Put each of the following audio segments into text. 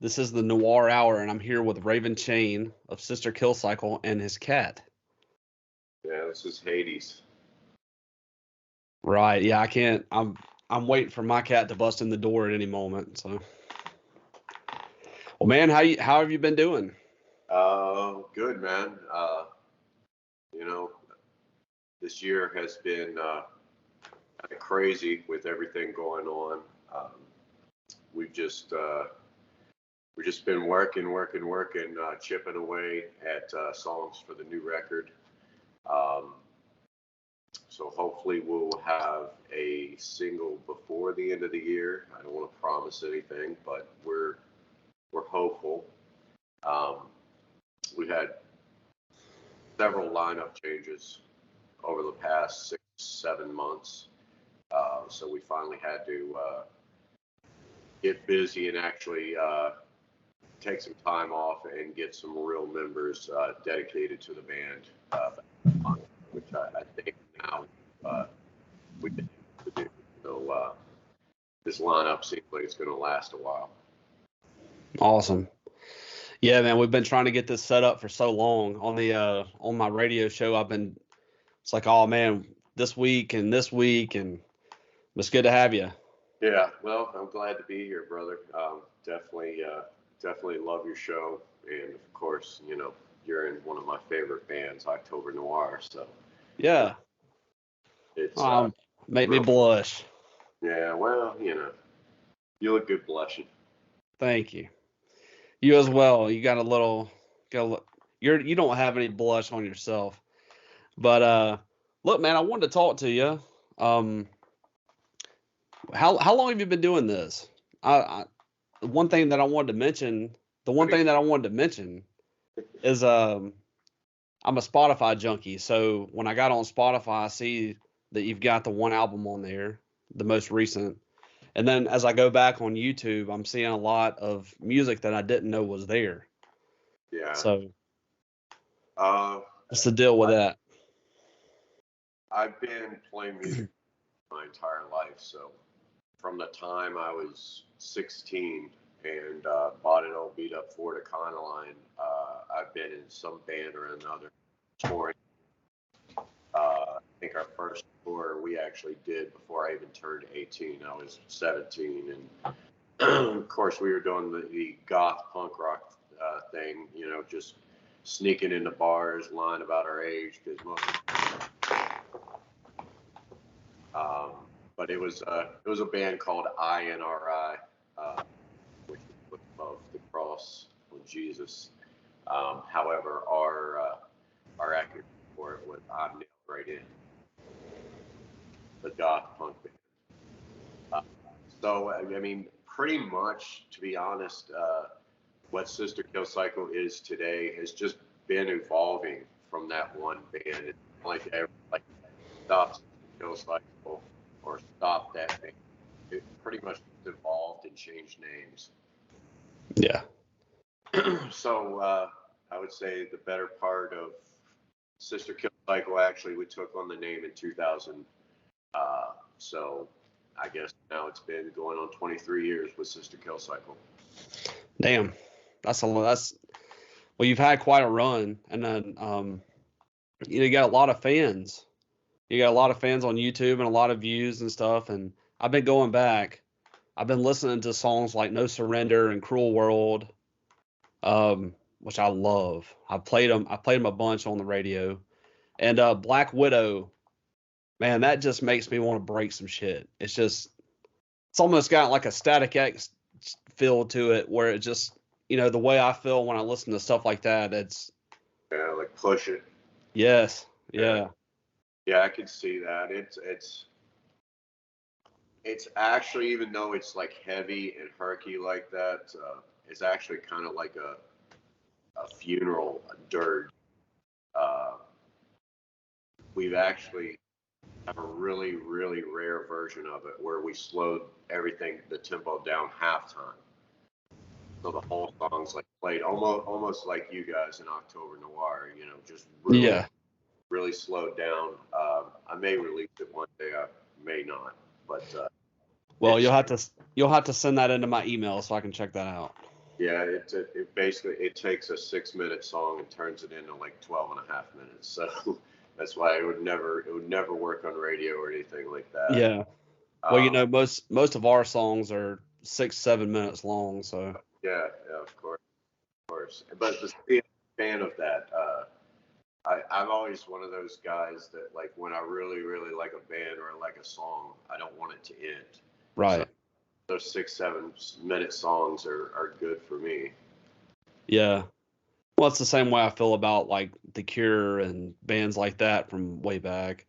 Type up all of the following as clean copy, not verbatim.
This is the Noir Hour, and I'm here with Raven Chain of Sister Kill Cycle and his cat. Yeah, this is Hades. Right? Yeah, I can't. I'm waiting for my cat to bust in the door at any moment. So, well, man, how have you been doing? Good, man. You know, this year has been kind of crazy with everything going on. Um, we've just been working, chipping away at songs for the new record. Um, so hopefully we'll have a single before the end of the year. I don't want to promise anything, but we're hopeful. Um, we had several lineup changes over the past 6, 7 months. So we finally had to get busy and actually take some time off and get some real members dedicated to the band, which I think now we can do. So this lineup seems like it's going to last a while. Awesome. Yeah, man, we've been trying to get this set up for so long on my radio show. It's like, oh man, this week, and it's good to have you. Yeah, well, I'm glad to be here, brother. Definitely love your show, and of course, you're in one of my favorite bands, October Noir. So Yeah. it's Make me blush. Yeah, well, you look good blushing. Thank you. You as well. You got a little. You don't have any blush on yourself. But look, man, I wanted to talk to you. How long have you been doing this? The one thing that I wanted to mention is I'm a Spotify junkie. So when I got on Spotify, I see that you've got the one album on there, the most recent. And then as I go back on YouTube, I'm seeing a lot of music that I didn't know was there. Yeah. So what's the deal with that? I've been playing music my entire life. So from the time I was 16 and bought an old beat up Ford Econoline, I've been in some band or another touring. I think our first tour we actually did before I even turned 18. I was 17, and of course we were doing the goth punk rock thing, just sneaking into bars, lying about our age, because most. But it was a band called INRI, which was above the cross on Jesus. However, our acronym for it was I'm nailed right in, the goth punk band. So I mean, pretty much, to be honest, what Sister Kill Cycle is today has just been evolving from that one band. It's like stop Kill Cycle or stop that band. It pretty much evolved and changed names. Yeah. So I would say the better part of Sister Kill Cycle, actually, we took on the name in 2000. So I guess now it's been going on 23 years with Sister Kill Cycle. Damn, well, you've had quite a run, and then you got a lot of fans. You got a lot of fans on YouTube and a lot of views and stuff. And I've been going back. I've been listening to songs like No Surrender and Cruel World, which I love. I played them a bunch on the radio. And Black Widow, man, that just makes me want to break some shit. It's almost got like a Static X feel to it, where it just, the way I feel when I listen to stuff like that, it's. Yeah, like push it. Yes. Yeah. Yeah, I can see that. It's actually, even though it's like heavy and herky like that, it's actually kind of like a funeral, a dirge. We've actually have a really, really rare version of it where we slowed the tempo down halftime. So the whole song's like played almost like you guys in October Noir, just really, really slowed down. I may release it one day, I may not, but well, you'll have to send that into my email so I can check that out. Yeah, it basically it takes a 6 minute song and turns it into like 12 and a half minutes. So that's why it would never work on radio or anything like that. Yeah. Well, most of our songs are 6, 7 minutes long, so. Yeah, of course. But being a fan of that, I'm always one of those guys that like when I really like a band or like a song, I don't want it to end. So Right. those 6, 7 minute songs are good for me. Yeah. Well, it's the same way I feel about like The Cure and bands like that from way back.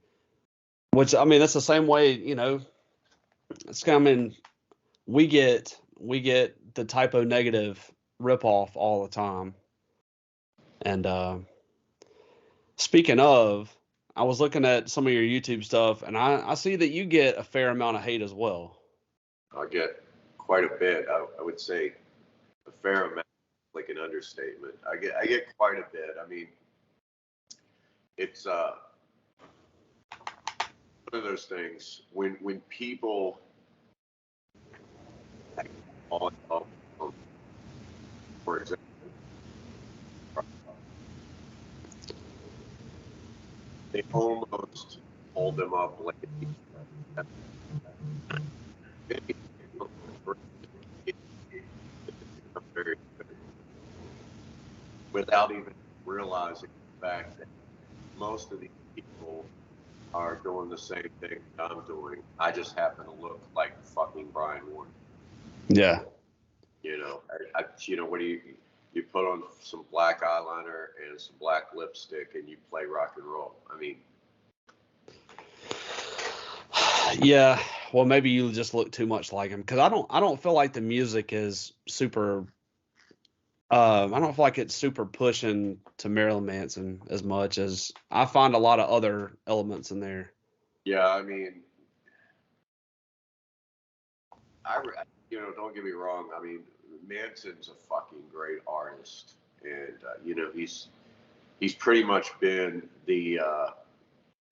Which I mean, that's the same way, it's kind of, I mean, we get the Typo Negative ripoff all the time. And speaking of, I was looking at some of your YouTube stuff, and I see that you get a fair amount of hate as well. I get quite a bit. I would say a fair amount, like an understatement. I get quite a bit. I mean, it's one of those things when people fall in love, for example, they almost hold them up like very good without even realizing the fact that most of these people are doing the same thing that I'm doing. I just happen to look like fucking Brian Warren. Yeah. What do you put on some black eyeliner and some black lipstick and you play rock and roll. I mean, Yeah. Well, maybe you just look too much like him because I don't feel like the music is super. I don't feel like it's super pushing to Marilyn Manson as much as I find a lot of other elements in there. yeah, I mean, don't get me wrong. I mean, Manson's a fucking great artist, and he's pretty much been the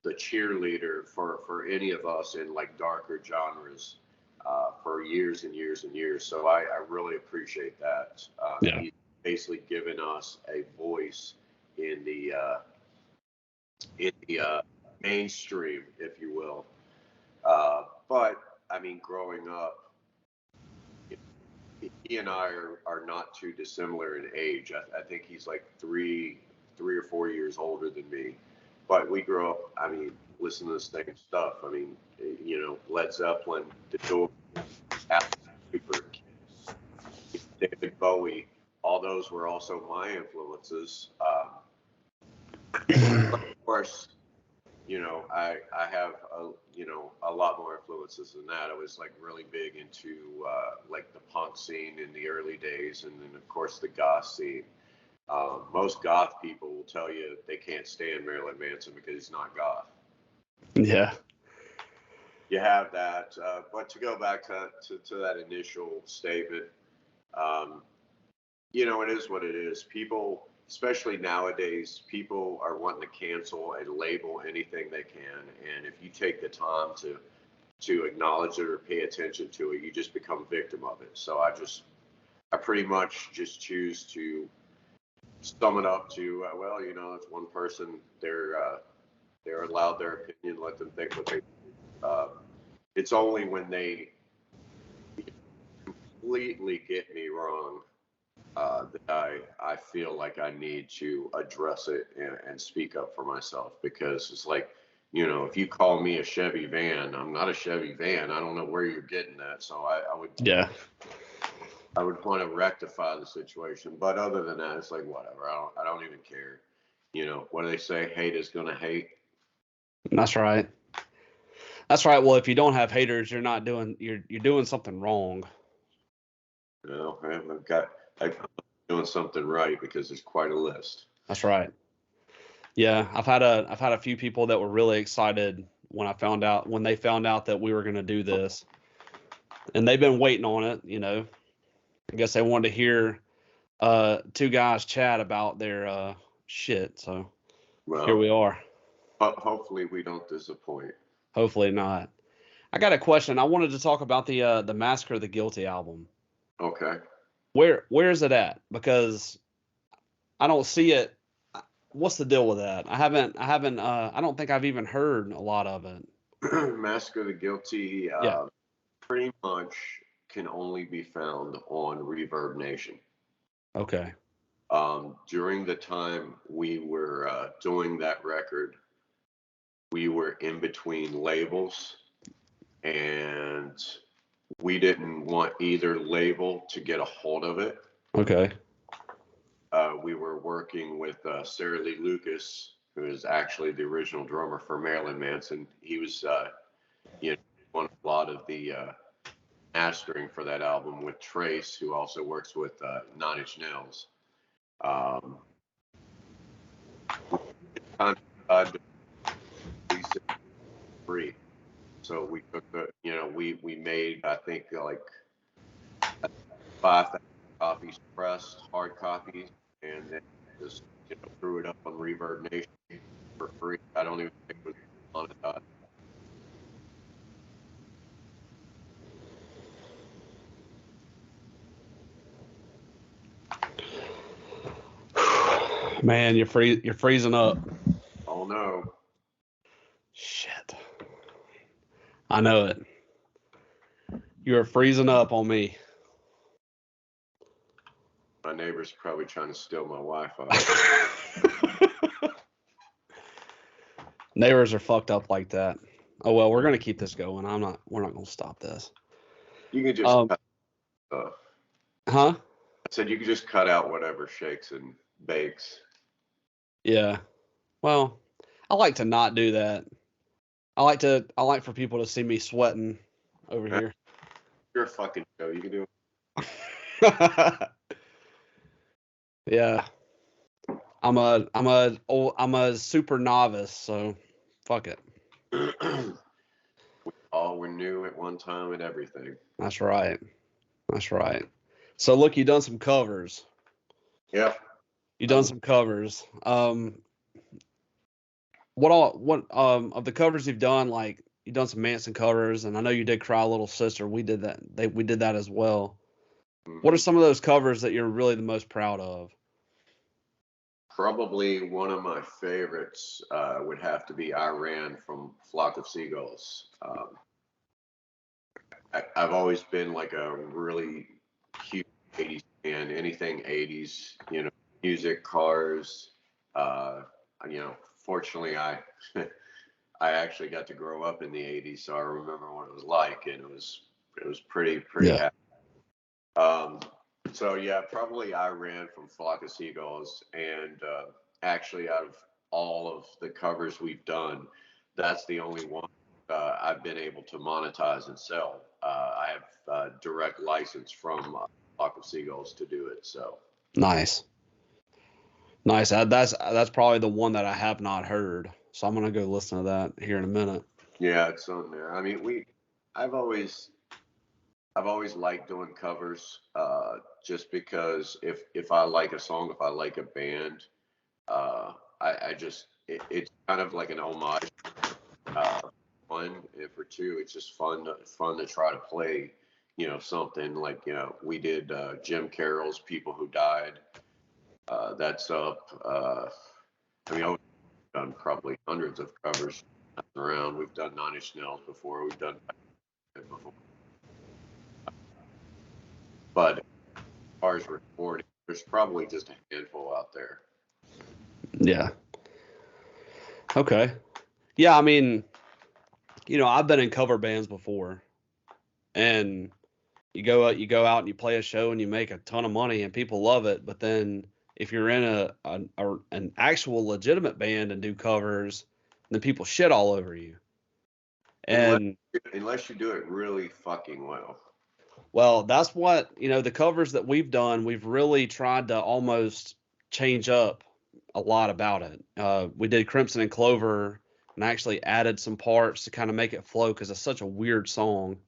cheerleader for any of us in like darker genres for years and years and years. So I really appreciate that. Yeah. He's basically given us a voice in the mainstream, if you will. But I mean, growing up, he and I are not too dissimilar in age. I think he's like 3 or 4 years older than me. But we grew up, I mean, listening to the same stuff. I mean, Led Zeppelin, The Doors, Super, David Bowie, all those were also my influences. Of course, I have a lot more influences than that. I was like really big into like the punk scene in the early days, and then of course the goth scene. Most goth people will tell you they can't stand Marilyn Manson because he's not goth. Yeah. You have that, but to go back to that initial statement, it is what it is. People, especially nowadays, people are wanting to cancel and label anything they can. And if you take the time to acknowledge it or pay attention to it, you just become victim of it. So I pretty much just choose to sum it up to, it's one person. They're allowed their opinion. Let them think what they. It's only when they completely get me wrong that I feel like I need to address it and speak up for myself, because it's like, if you call me a Chevy van, I'm not a Chevy van. I don't know where you're getting that. So I would want to rectify the situation. But other than that, it's like, whatever. I don't even care. What do they say? Hate is going to hate. That's right. That's right. Well, if you don't have haters, you're doing something wrong. I'm doing something right, because there's quite a list. That's right. Yeah, I've had a few people that were really excited when they found out that we were going to do this, and they've been waiting on it. I guess they wanted to hear two guys chat about their shit. So here we are. Hopefully we don't disappoint. Hopefully not. I got a question. I wanted to talk about the Massacre of the Guilty album. Okay. Where is it at? Because I don't see it. What's the deal with that? I don't think I've even heard a lot of it. Mask of the Guilty, Yeah. pretty much can only be found on Reverb Nation. Okay. During the time we were doing that record, we were in between labels, and we didn't want either label to get a hold of it. Okay. We were working with Sarah Lee Lucas, who is actually the original drummer for Marilyn Manson. He was, on a lot of the mastering for that album with Trace, who also works with Nine Inch Nails. Kind of free. So we took we made, I think, like 5,000 copies pressed, hard copies, and then just threw it up on Reverb Nation for free. I don't even think it was monetized. Man, you're freezing up. Oh no. Shit. I know it. You're freezing up on me. My neighbor's probably trying to steal my Wi-Fi. Neighbors are fucked up like that. Oh well, we're gonna keep this going. We're not gonna stop this. You can just cut stuff. Huh? I said you can just cut out whatever shakes and bakes. Yeah. Well, I like to not do that. I like for people to see me sweating over here. You're a fucking show. You can do Yeah. I'm a super novice, so fuck it. We all were new at one time and everything. That's right. So look, you done some covers. Yeah. You done some covers. What of the covers you've done, like you done some Manson covers, and I know you did Cry Little Sister. We did that. We did that as well. Mm-hmm. What are some of those covers that you're really the most proud of? Probably one of my favorites would have to be I Ran from Flock of Seagulls. I've always been like a really huge 80s fan. Anything 80s, music, cars. Fortunately, I I actually got to grow up in the 80s, so I remember what it was like, and it was pretty Yeah. happy. So yeah, probably I Ran from Flock of Seagulls, and actually out of all of the covers we've done, that's the only one I've been able to monetize and sell. I have direct license from Flock of Seagulls to do it. So Nice. That's probably the one that I have not heard. So I'm gonna go listen to that here in a minute. yeah, it's on there. I mean, I've always liked doing covers, just because if I like a song, if I like a band, I just it's kind of like an homage. One, and for two, it's just fun to try to play, something like we did Jim Carroll's "People Who Died." That's up. I mean, I've done probably hundreds of covers around. We've done Nine Inch Nails before. We've done before, but as far as recording, there's probably just a handful out there. Yeah. Okay. Yeah, I mean, I've been in cover bands before, and you go out and you play a show and you make a ton of money and people love it. But then if you're in an actual legitimate band and do covers, then people shit all over you. And unless you do it really fucking well. Well, that's what, the covers that we've done, we've really tried to almost change up a lot about it. We did Crimson and Clover and actually added some parts to kind of make it flow because it's such a weird song.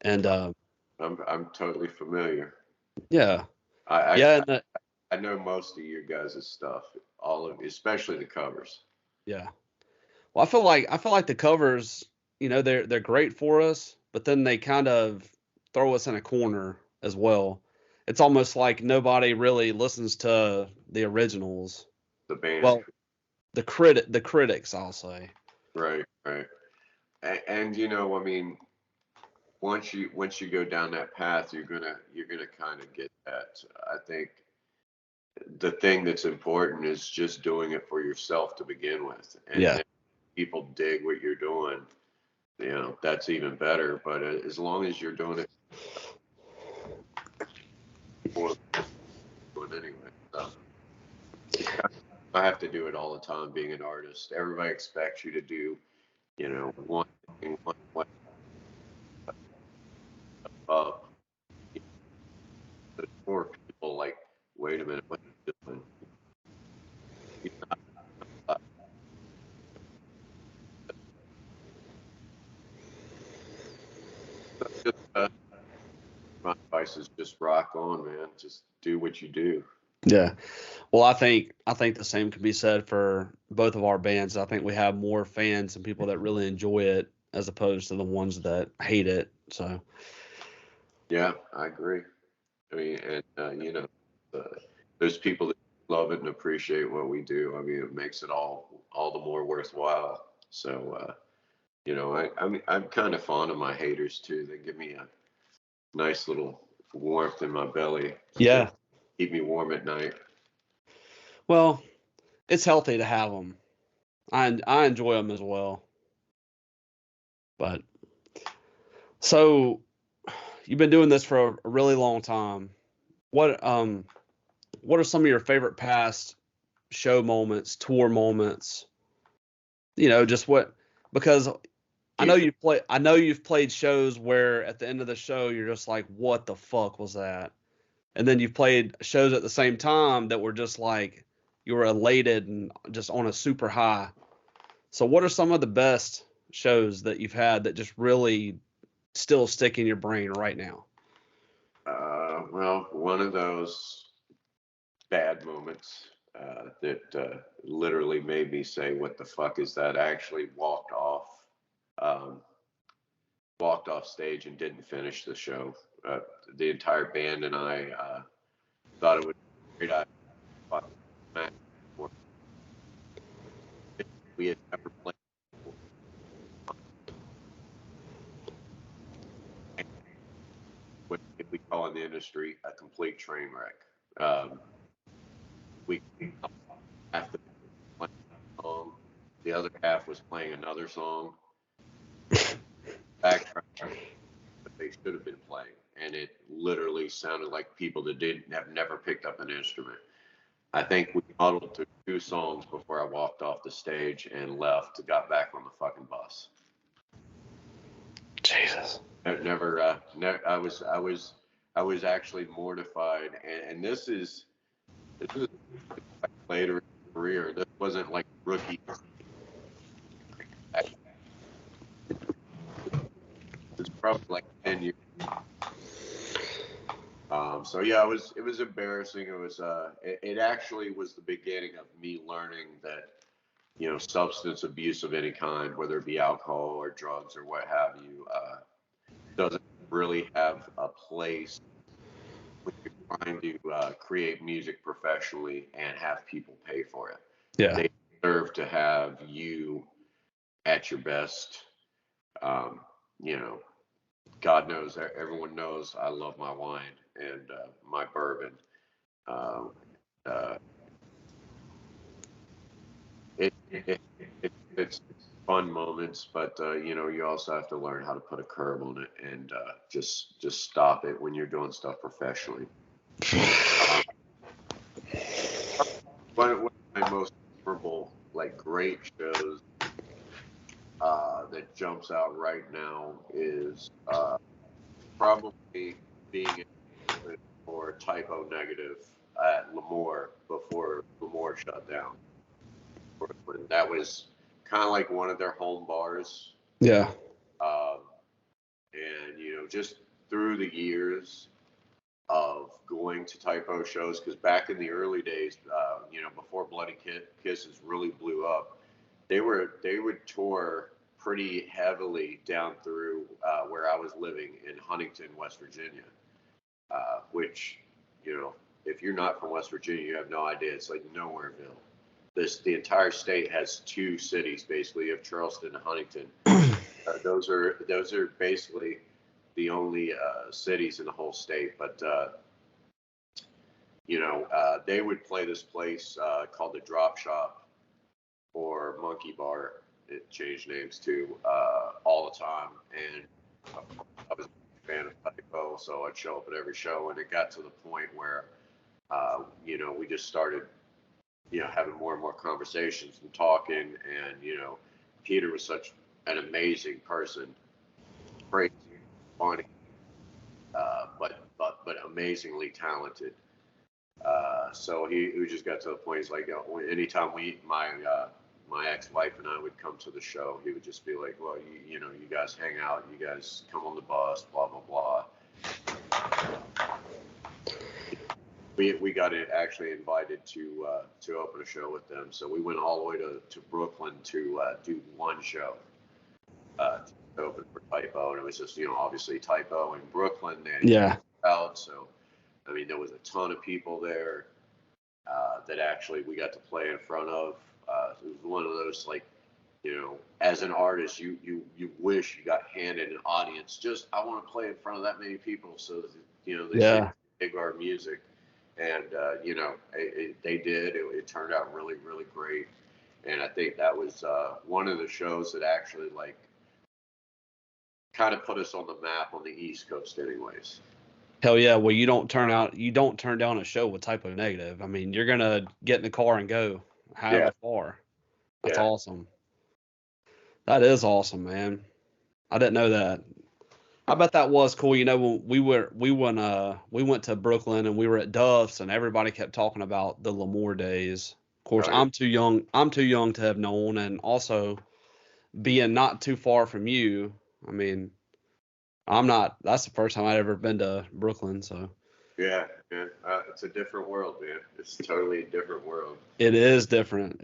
And I'm totally familiar. yeah. I know most of you guys' stuff, especially the covers. Yeah. Well, I feel like the covers, they're great for us, but then they kind of throw us in a corner as well. it's almost like nobody really listens to the originals. The band. Well, the critics, I'll say. Right, right. And you know, I mean, once you go down that path, you're gonna kind of get that. I think the thing that's important is just doing it for yourself to begin with, and Yeah. then people dig what you're doing. You know, that's even better. But as long as you're doing it for doing anyway, so I have to do it all the time. Being an artist, everybody expects you to do, you know, one thing, one way up. But more people like, wait a minute, what are you doing? You're not, just, my advice is just rock on, man. Just do what you do. Yeah. Well, I think the same can be said for both of our bands. I think we have more fans and people that really enjoy it as opposed to the ones that hate it. So Yeah, I agree. I mean, and you know, there's people that love it and appreciate what we do. I mean, it makes it all the more worthwhile. So, you know, I'm kind of fond of my haters too. They give me a nice little warmth in my belly to yeah. keep me warm at night. Well, it's healthy to have them. I enjoy them as well. But so you've been doing this for a really long time. What are some of your favorite past show moments, tour moments? Just what, because I know you've played shows where at the end of the show you're just like, what the fuck was that? And then you've played shows at the same time that were just like you were elated and just on a super high. So what are some of the best shows that you've had that just really still stick in your brain right now? Well, one of those bad moments that literally made me say, "What the fuck is that?" I actually um, walked off stage and didn't finish the show. The entire band and I thought it would be a great idea. We had never played what we call in the industry a complete train wreck. We half the playing a song, the other half was playing another song, backtrack that they should have been playing, and it literally sounded like people that didn't have never picked up an instrument. I think we muddled to 2 songs before I walked off the stage and left. Got back on the fucking bus. Jesus. Never. I was actually mortified, and this is later in my career. This wasn't like rookie. It's probably like 10 years. So yeah, it was embarrassing. It actually was the beginning of me learning that, you know, substance abuse of any kind, whether it be alcohol or drugs or what have you, doesn't really have a place when you're trying to create music professionally and have people pay for it. Yeah. They deserve to have you at your best. Um, you know, God knows, everyone knows I love my wine and my bourbon. Uh, uh, it's fun moments, but you know, you also have to learn how to put a curb on it and just stop it when you're doing stuff professionally. Um, one of my most memorable, like great shows that jumps out right now is probably being in for Typo Negative at Lemoore before Lemoore shut down. That was kind of like one of their home bars. Yeah. Um, and, you know, just through the years of going to Typo shows, because back in the early days, you know, before Bloody Kisses really blew up, they would tour pretty heavily down through where I was living in Huntington, West Virginia, which you know, if you're not from West Virginia, you have no idea. It's like Nowhereville. The entire state has two cities basically, of Charleston and Huntington. Those are basically the only cities in the whole state. But they would play this place called the Drop Shop or Monkey Bar. It changed names too all the time, and I was a fan of Typo, so I'd show up at every show, and it got to the point where we just started having more and more conversations and talking, and Peter was such an amazing person, crazy, funny, but amazingly talented. So he just got to the point. He's like, anytime my ex-wife and I would come to the show, he would just be like, well, you guys hang out, you guys come on the bus, blah blah blah. We got actually invited to open a show with them, so we went all the way to Brooklyn to do one show to open for Typo, and it was just obviously Typo in Brooklyn. Yeah. Out, so I mean there was a ton of people there that actually we got to play in front of. It was one of those, like, as an artist, you wish you got handed an audience. Just, I want to play in front of that many people so that, they dig our music. And, they did. It turned out really, really great. And I think that was one of the shows that actually, like, kind of put us on the map on the East Coast anyways. Hell yeah. Well, you don't turn down a show with Typo Negative. I mean, you're going to get in the car and go however far. That's awesome. That is awesome, man. I didn't know that. I bet that was cool. When we went to Brooklyn and we were at Duff's and everybody kept talking about the L'Amour days. Of course, right. I'm too young to have known, and also being not too far from you. I mean, that's the first time I'd ever been to Brooklyn, so. Yeah. It's a different world, man. It's totally a different world. It is different.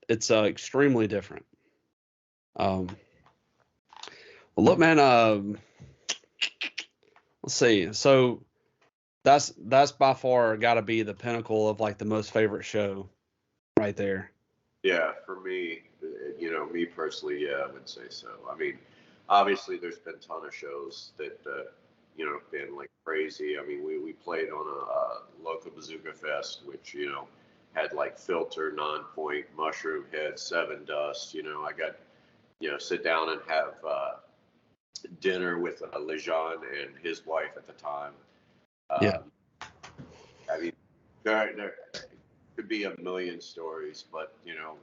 It's extremely different. Well, look, man. Let's see. So that's by far got to be the pinnacle of, like, the most favorite show, right there. Yeah, for me, me personally, yeah, I would say so. I mean, obviously, there's been a ton of shows that been like crazy. I mean, we played on a local Bazooka Fest, which had like Filter, Non-Point, Mushroom Head, Seven Dust. I got sit down and have dinner with Lejean and his wife at the time. Yeah. I mean, there could be a million stories, but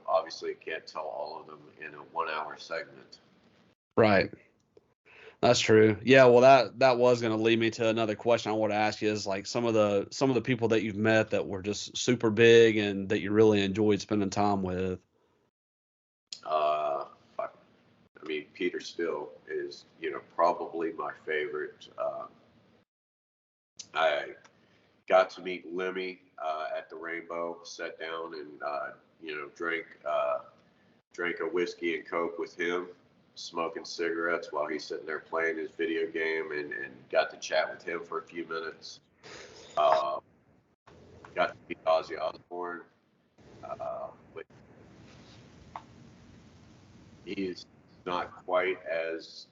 obviously can't tell all of them in a 1 hour segment. Right. That's true. Yeah, well, that was going to lead me to another question I want to ask you, is like some of the people that you've met that were just super big and that you really enjoyed spending time with. I mean, Peter still is, probably my favorite. I got to meet Lemmy at the Rainbow, sat down and drank a whiskey and Coke with him, smoking cigarettes while he's sitting there playing his video game, and got to chat with him for a few minutes. Got to meet Ozzy Osbourne. But he's not quite as,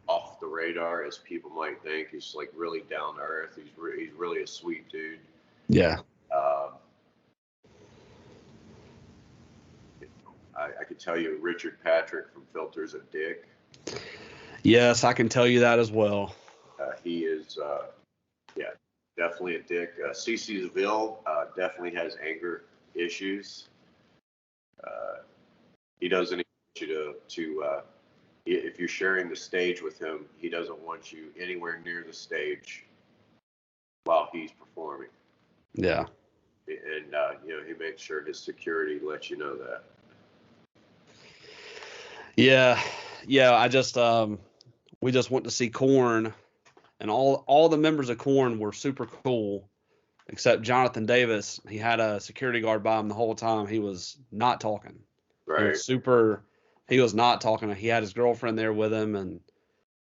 off the radar as people might think. He's like really down to earth. He's really a sweet dude. Yeah. I could tell you Richard Patrick from Filter's a dick. Yes, I can tell you that as well. He is, definitely a dick. CC DeVille definitely has anger issues. He doesn't want you to if you're sharing the stage with him, he doesn't want you anywhere near the stage while he's performing. Yeah. And, he makes sure his security lets you know that. Yeah. I just, we just went to see Korn, and all the members of Korn were super cool, except Jonathan Davis. He had a security guard by him the whole time. He was not talking. Right. He was not talking. He had his girlfriend there with him, and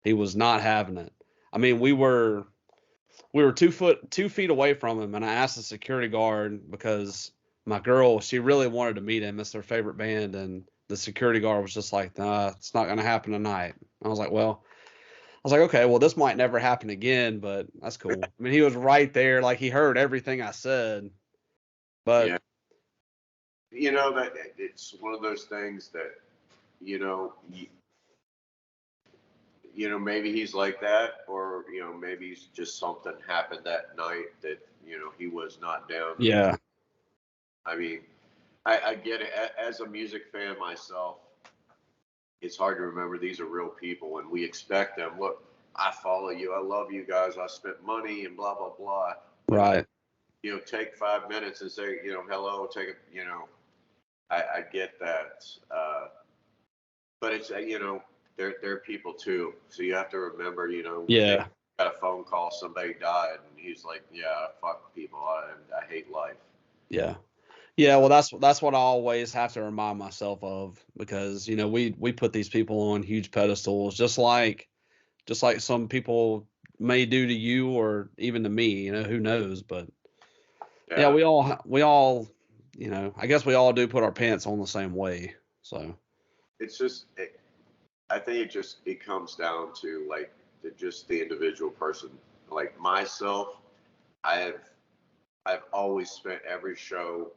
he was not having it. I mean, we were we were 2 feet away from him, and I asked the security guard because my girl, she really wanted to meet him. It's their favorite band, and the security guard was just like, "Nah, it's not gonna happen tonight." I was like, "Well," I was like, "Okay, well, this might never happen again, but that's cool." I mean, he was right there, like he heard everything I said, but Yeah. You know that it's one of those things that you know maybe he's like that, or maybe just something happened that night that he was not down to. yeah, I mean, I get it. As a music fan myself, it's hard to remember these are real people and we expect them. Look, I follow you. I love you guys. I spent money and blah blah blah. But right, take 5 minutes and say hello. Take a I get that. But it's they're people too. So you have to remember they yeah. got a phone call, somebody died, and he's like, yeah, fuck people. I hate life. Yeah. Yeah, well that's what I always have to remind myself of because we put these people on huge pedestals just like some people may do to you or even to me, who knows, but yeah, Yeah. we all I guess we all do put our pants on the same way. So, It's just I think it comes down to like just the individual person. Like myself, I've I've always spent every show,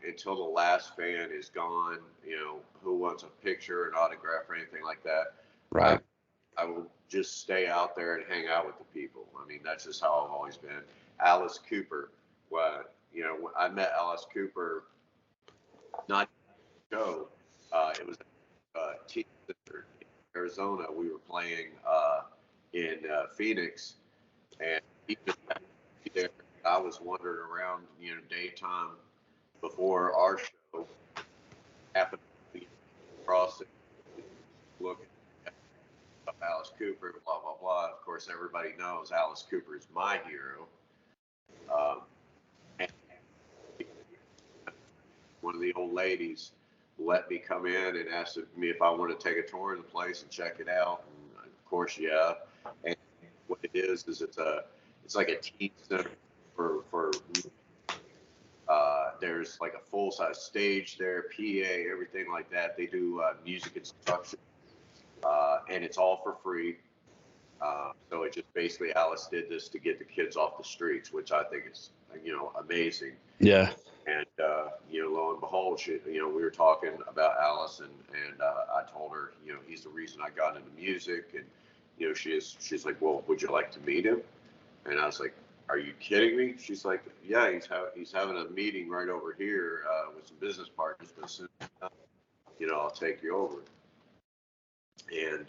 until the last fan is gone, who wants a picture, an autograph, or anything like that. I right. I will just stay out there and hang out with the people. I mean, that's just how I've always been. Alice Cooper, I met Alice Cooper not show. It was Teen Center in Arizona. We were playing in Phoenix, and he just happened to be there. I was wandering around, daytime before our show. Happened to be across it, looking at Alice Cooper, blah blah blah. Of course, everybody knows Alice Cooper is my hero. Um, and one of the old ladies let me come in and asked me if I want to take a tour of the place and check it out. And of course, yeah. And what it is it's like a teen center for there's like a full size stage there, PA, everything like that. They do music instruction, and it's all for free. So it just basically Alice did this to get the kids off the streets, which I think is amazing. Yeah. And lo and behold, we were talking about Alice, and I told her, he's the reason I got into music, and she's like, well, would you like to meet him? And I was like, are you kidding me? She's like, yeah, he's having a meeting right over here with some business partners, but as soon as I'll take you over. And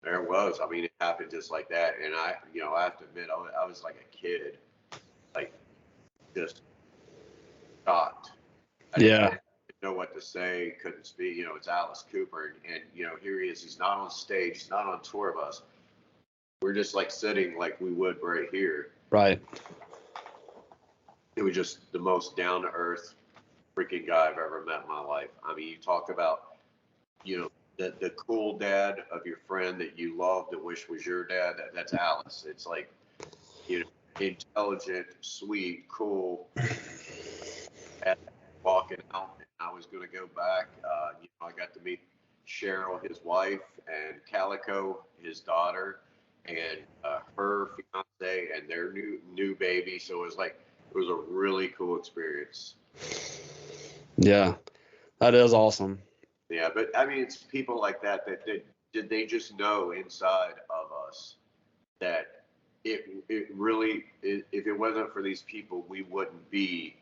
there it was. I mean, it happened just like that. And I have to admit, I was like a kid, like just shocked. I Yeah. didn't know what to say, couldn't speak. It's Alice Cooper, and here he is. He's not on stage. He's not on tour of us. We're just like sitting like we would right here. Right. It was just the most down to earth freaking guy I've ever met in my life. I mean, you talk about the cool dad of your friend that you love that wish was your dad. That's Alice. It's like intelligent, sweet, cool. Walking out, and I was going to go back. I got to meet Cheryl, his wife, and Calico, his daughter, and her fiance, and their new baby. So it was a really cool experience. Yeah. That is awesome. Yeah, but I mean, it's people like that did they just know inside of us that it really if it wasn't for these people, we wouldn't be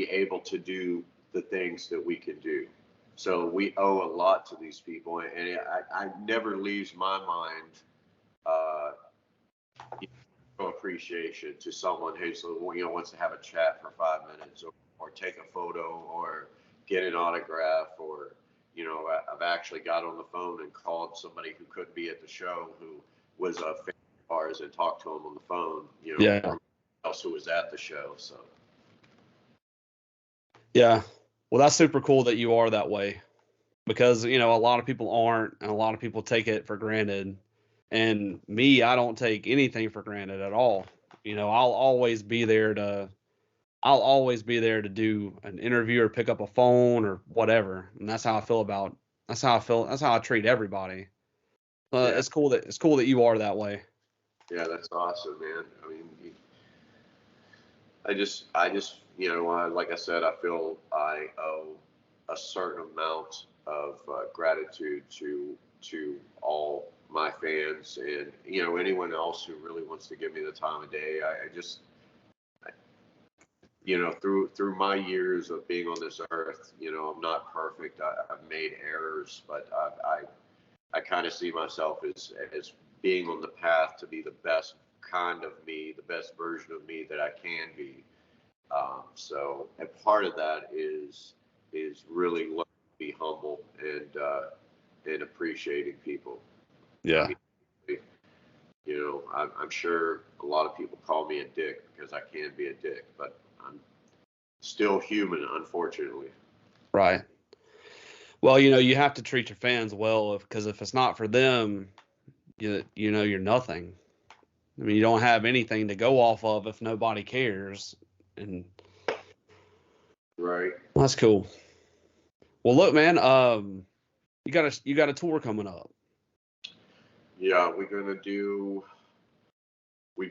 able to do the things that we can do. So we owe a lot to these people, and I never leaves my mind uh, appreciation to someone who's wants to have a chat for 5 minutes, or take a photo, or get an autograph, or I've actually got on the phone and called somebody who couldn't be at the show, who was a fan of ours, and talked to him on the phone. Yeah. Else who was at the show. So. Yeah. Well, that's super cool that you are that way because, a lot of people aren't and a lot of people take it for granted. And me, I don't take anything for granted at all. You know, I'll always be there to do an interview or pick up a phone or whatever. And that's how I feel about that's how I treat everybody. Yeah, It's cool that you are that way. yeah, that's awesome, man. I mean, I just, like I said, I feel I owe a certain amount of gratitude to all my fans and anyone else who really wants to give me the time of day. I just, through my years of being on this earth, I'm not perfect. I've made errors, but I kind of see myself as being on the path to be the best kind of me, the best version of me that I can be. So, and part of that is really learning to be humble and appreciating people. I Yeah. mean, I'm sure a lot of people call me a dick because I can be a dick, but I'm still human, unfortunately. Right. Well, you know, you have to treat your fans well because if it's not for them, you know you're nothing. I mean, you don't have anything to go off of if nobody cares. And Right. that's cool. Well, look, man, you got a tour coming up. Yeah, we've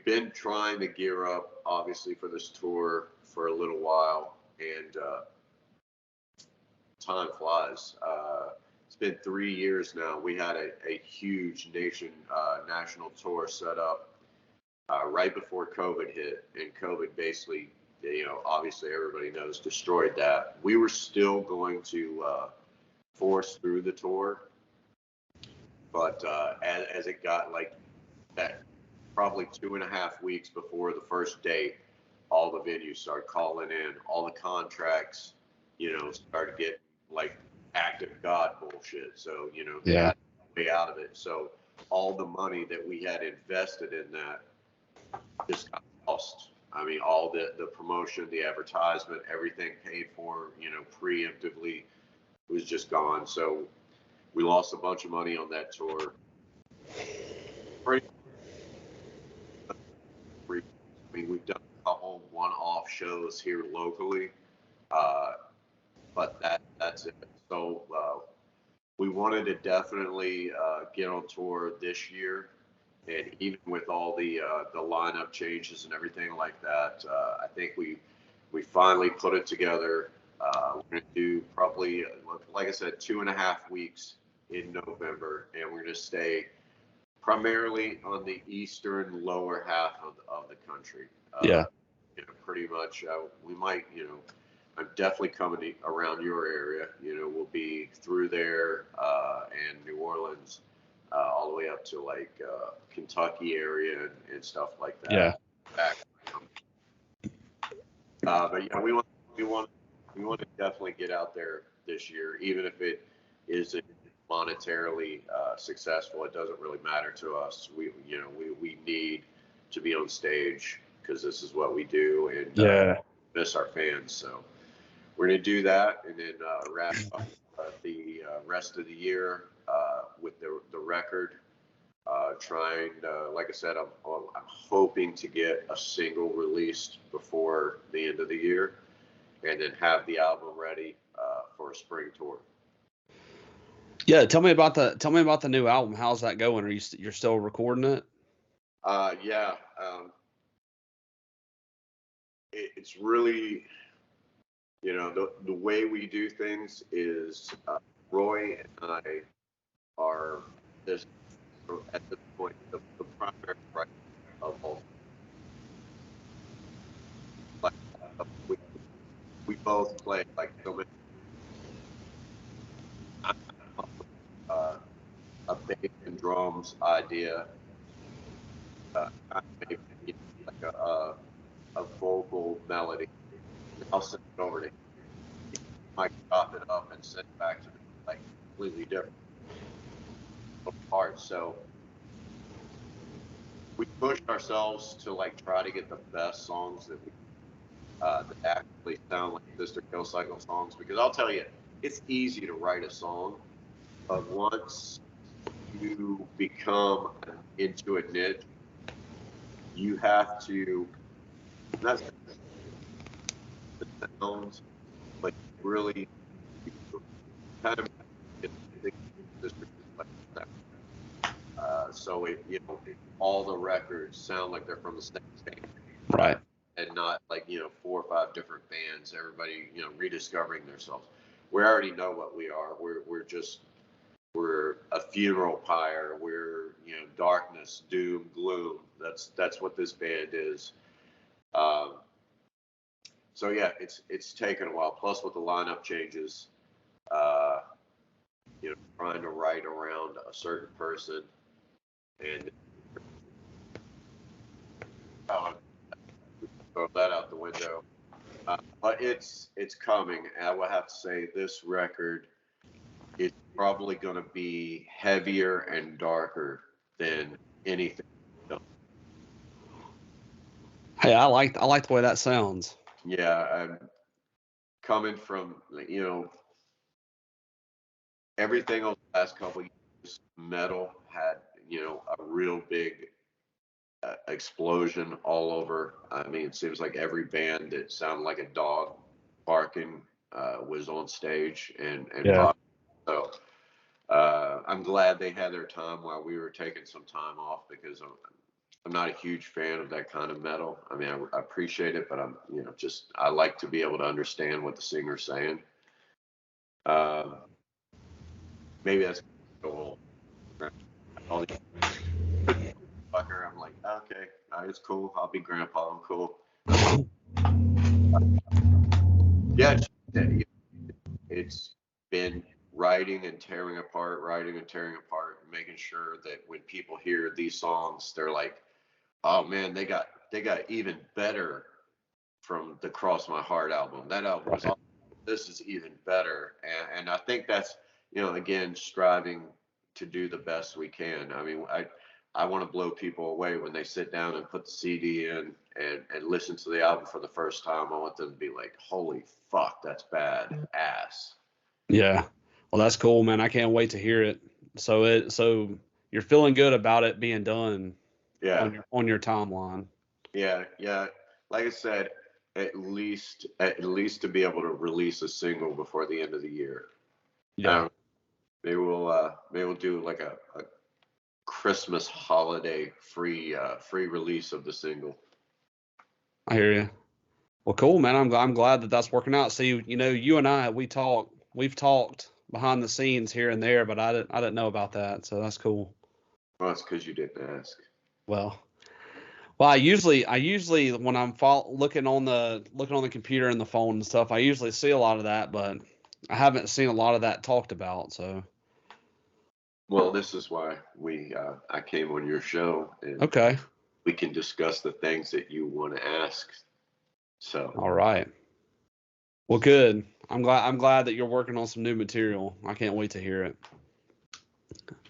been trying to gear up, obviously, for this tour for a little while, and time flies. It's been 3 years now. We had a huge national tour set up right before COVID hit, and COVID basically, obviously everybody knows, destroyed that. We were still going to force through the tour, but as it got like that, probably 2.5 weeks before the first date, all the venues started calling in, all the contracts, started getting like act of God bullshit. So, they Yeah. had a way out of it. So all the money that we had invested in that just got lost. I mean, all the promotion, the advertisement, everything paid for, preemptively was just gone. So we lost a bunch of money on that tour. Pretty, I mean, we've done a couple one-off shows here locally, uh, but that's it. So we wanted to definitely get on tour this year, and even with all the lineup changes and everything like that, I think we finally put it together. We're gonna do probably, like I said, 2.5 weeks in November, and we're gonna stay primarily on the eastern lower half of the country. Yeah. Pretty much, we might, I'm definitely coming around your area. We'll be through there and New Orleans, all the way up to like Kentucky area and stuff like that. Yeah. Back. But yeah, we want we want to definitely get out there this year, even if it isn't monetarily successful. It doesn't really matter to us. We need to be on stage because this is what we do, and Yeah. miss our fans. So we're gonna do that, and then wrap up the rest of the year with the record. Trying, like I said, I'm hoping to get a single released before the end of the year, and then have the album ready for a spring tour. Yeah. Tell me about the new album. How's that going? You're still recording it? Yeah, it's really, the way we do things is Roy and I are this at this point the primary writer of all. Like, we, we both play like so many. Uh, a bass and drums idea, kind of maybe like a vocal melody. I'll send it over to him. He might chop it up and send it back to me like completely different parts. So we pushed ourselves to like try to get the best songs that actually sound like Sister Kill Cycle songs, because I'll tell you, it's easy to write a song, but once you become into a niche, you have to not the sounds, but really kind of like that. So all the records sound like they're from the same band, Right. and not like 4 or 5 different bands. Everybody rediscovering themselves. We already know what we are. We're a funeral pyre. We're darkness, doom, gloom. That's what this band is. Um, so yeah, it's taken a while. Plus with the lineup changes, uh, trying to write around a certain person and throw that out the window. But it's coming. I will have to say this record is probably going to be heavier and darker than anything. Hey, I like the way that sounds. Yeah, I'm coming from everything over the last couple of years. Metal had a real big explosion all over. I mean, it seems like every band that sounded like a dog barking was on stage and Yeah. pop. So I'm glad they had their time while we were taking some time off, because I'm not a huge fan of that kind of metal. I mean, I appreciate it, but I'm just I like to be able to understand what the singer's saying. Maybe that's all. All the fucker. I'm like, okay, it's cool. I'll be grandpa. I'm cool. Yeah, it's been writing and tearing apart, and making sure that when people hear these songs, they're like, oh man, they got even better from the Cross My Heart album. That album was awesome. This is even better, and I think that's again striving to do the best we can. I mean, I want to blow people away when they sit down and put the CD in and listen to the album for the first time. I want them to be like, holy fuck, that's bad ass. Yeah. Well, that's cool, man. I can't wait to hear it. So you're feeling good about it being done Yeah, on your timeline. yeah. Like I said, at least to be able to release a single before the end of the year. Yeah. Maybe we'll do like a Christmas holiday free release of the single. I hear you. Well, cool, man. I'm glad that that's working out. See, you and I, we've talked behind the scenes here and there, but I didn't know about that. So that's cool. Well, it's because you didn't ask. Well, well, I usually when I'm looking on the computer and the phone and stuff, I usually see a lot of that, but I haven't seen a lot of that talked about. So Well, this is why I came on your show, and okay, we can discuss the things that you want to ask. So, all right. Well, good. I'm glad that you're working on some new material. I can't wait to hear it.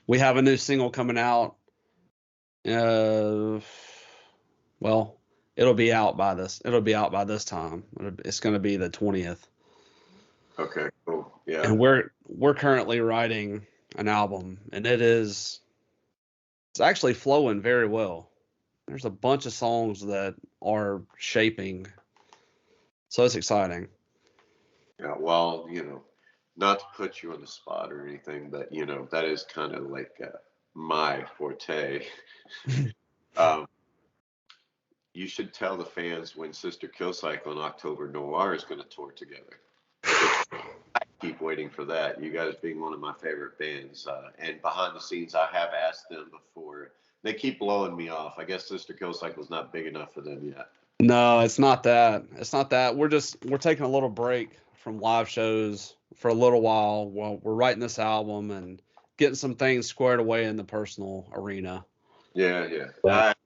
We have a new single coming out. Uh, well, It'll be out by this time. It's going to be the 20th. okay, cool. Yeah. And we're currently writing an album, and it's actually flowing very well. There's a bunch of songs that are shaping, so it's exciting. Yeah. Well, not to put you on the spot or anything, but that is kind of like my forte. um, you should tell the fans when Sister Kill Cycle and October Noir is going to tour together. I keep waiting for that. You guys being one of my favorite bands, and behind the scenes, I have asked them before. They keep blowing me off. I guess Sister Kill Cycle's not big enough for them yet. No, it's not that. It's not that. We're taking a little break from live shows for a little while we're writing this album and getting some things squared away in the personal arena. Yeah, yeah. But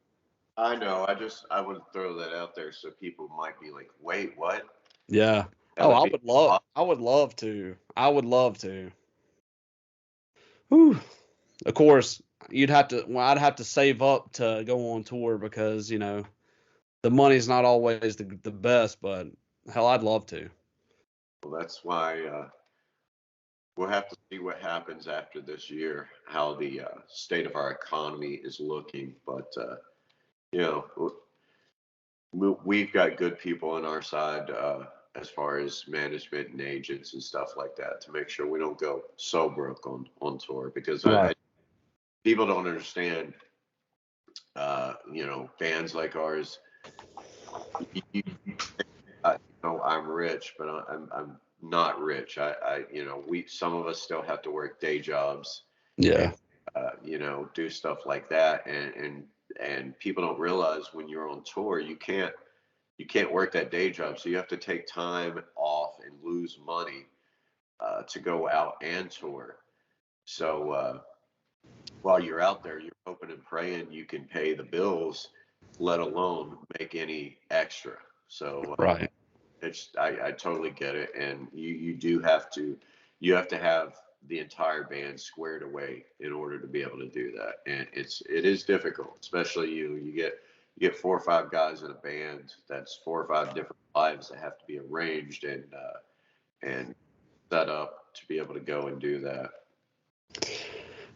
I know. I would throw that out there so people might be like, wait, what? yeah. That Oh, would be awesome. I would love to. I would love to. Whew. Of course, I'd have to save up to go on tour because, the money's not always the best, but hell, I'd love to. Well, that's why we'll have to see what happens after this year, how the state of our economy is looking. But you know, we've got good people on our side as far as management and agents and stuff like that to make sure we don't go so broke on tour, because Right. people don't understand. Bands like ours, I'm rich, but I'm not rich. Some of us still have to work day jobs and Yeah. do stuff like that, and people don't realize when you're on tour, you can't work that day job, so you have to take time off and lose money to go out and tour. So while you're out there, you're hoping and praying you can pay the bills, let alone make any extra. So Right. I totally get it, and you have to have the entire band squared away in order to be able to do that, and it is difficult, especially you get 4 or 5 guys in a band. That's 4 or 5 different lives that have to be arranged and set up to be able to go and do that.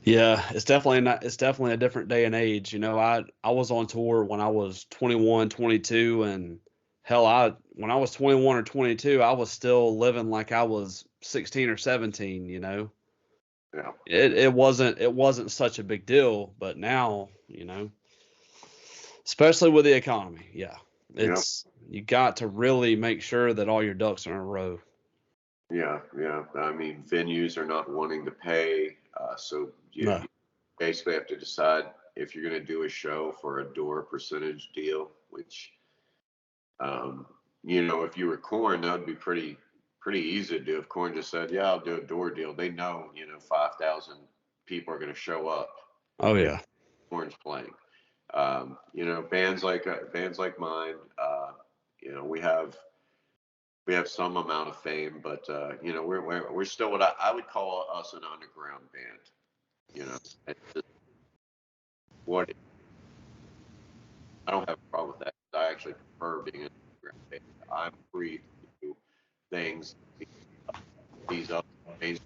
Yeah, it's definitely a different day and age. I was on tour when I was 21, 22, and hell, when I was 21 or 22, I was still living like I was 16 or 17. Yeah. It wasn't such a big deal, but now, especially with the economy, yeah. Yep. You got to really make sure that all your ducks are in a row. Yeah, yeah. I mean, venues are not wanting to pay, so you No. basically have to decide if you're going to do a show for a door percentage deal, which, um, if you were Corn, that would be pretty easy to do. If Corn just said, "Yeah, I'll do a door deal," they know, 5,000 people are going to show up Oh if yeah. Corn's playing. Bands like mine, we have some amount of fame, but we're still what I would call us an underground band. And what I don't have a problem with that. I actually prefer being an underground band. I'm free to do things these other days,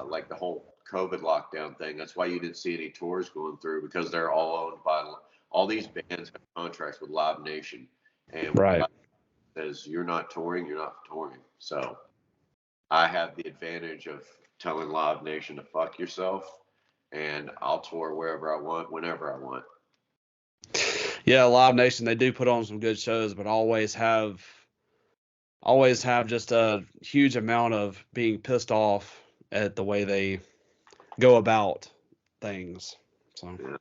like the whole COVID lockdown thing. That's why you didn't see any tours going through, because they're all owned by all these bands have contracts with Live Nation, and when Right. Live says you're not touring, you're not touring. So I have the advantage of telling Live Nation to fuck yourself, and I'll tour wherever I want, whenever I want. Yeah, Live Nation, they do put on some good shows, but always have just a huge amount of being pissed off at the way they go about things. So Yeah.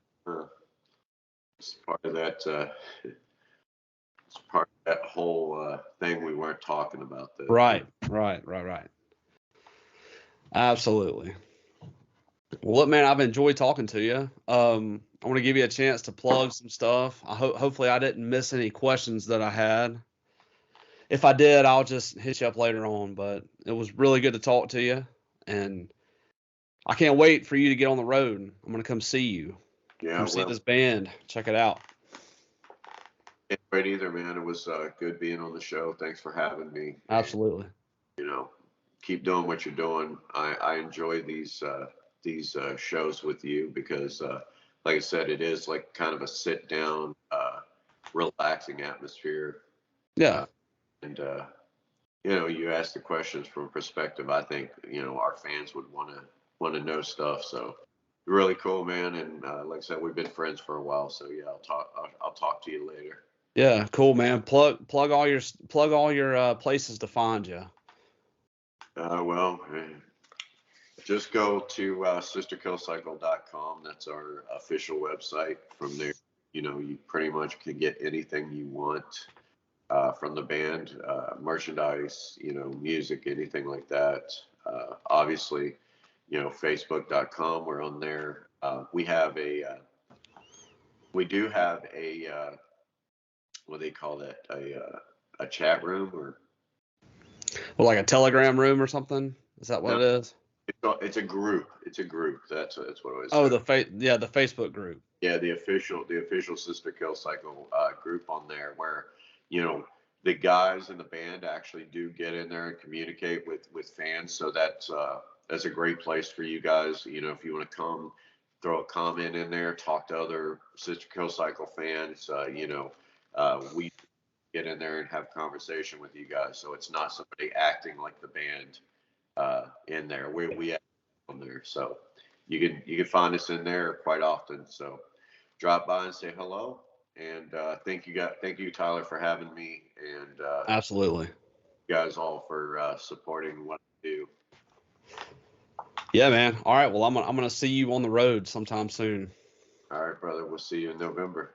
It's part of that. It's part of that whole thing we weren't talking about. right. Absolutely. Well, look, man, I've enjoyed talking to you. I want to give you a chance to plug some stuff. Hopefully I didn't miss any questions that I had. If I did, I'll just hit you up later on. But it was really good to talk to you, and I can't wait for you to get on the road. I'm gonna come see you. Yeah, Come see well, this band. Check it out. can't wait either, man. It was good being on the show. Thanks for having me, and Absolutely. you know, keep doing what you're doing. I enjoy these shows with you because, like I said, it is like kind of a sit down, relaxing atmosphere, Yeah. uh, and you ask the questions from perspective. I think our fans would want to know stuff. So really cool, man. And like I said, we've been friends for a while. So yeah, I'll talk to you later. Yeah. Cool, man. Plug all your places to find you. Well, just go to sisterkillcycle.com. That's our official website. From there, you pretty much can get anything you want from the band, merchandise, music, anything like that. Obviously, facebook.com. We're on there. We do have what do they call that? A chat room, or Well, like a Telegram room or something. Is that what no? it is? It's a group. It's a group. That's what it was. Oh, the Facebook group. Yeah, the official Sister Kill Cycle group on there, where you know the guys in the band actually do get in there and communicate with fans. So that's a great place for you guys. You know, if you want to come, throw a comment in there, talk to other Sister Kill Cycle fans. We get in there and have conversation with you guys. So it's not somebody acting like the band in there. We act on there. So you can find us in there quite often. So drop by and say hello. And thank you, Tyler, for having me, and Absolutely. you guys all for supporting what I do. Yeah, man. All right. Well, I'm gonna see you on the road sometime soon. All right, brother. We'll see you in November.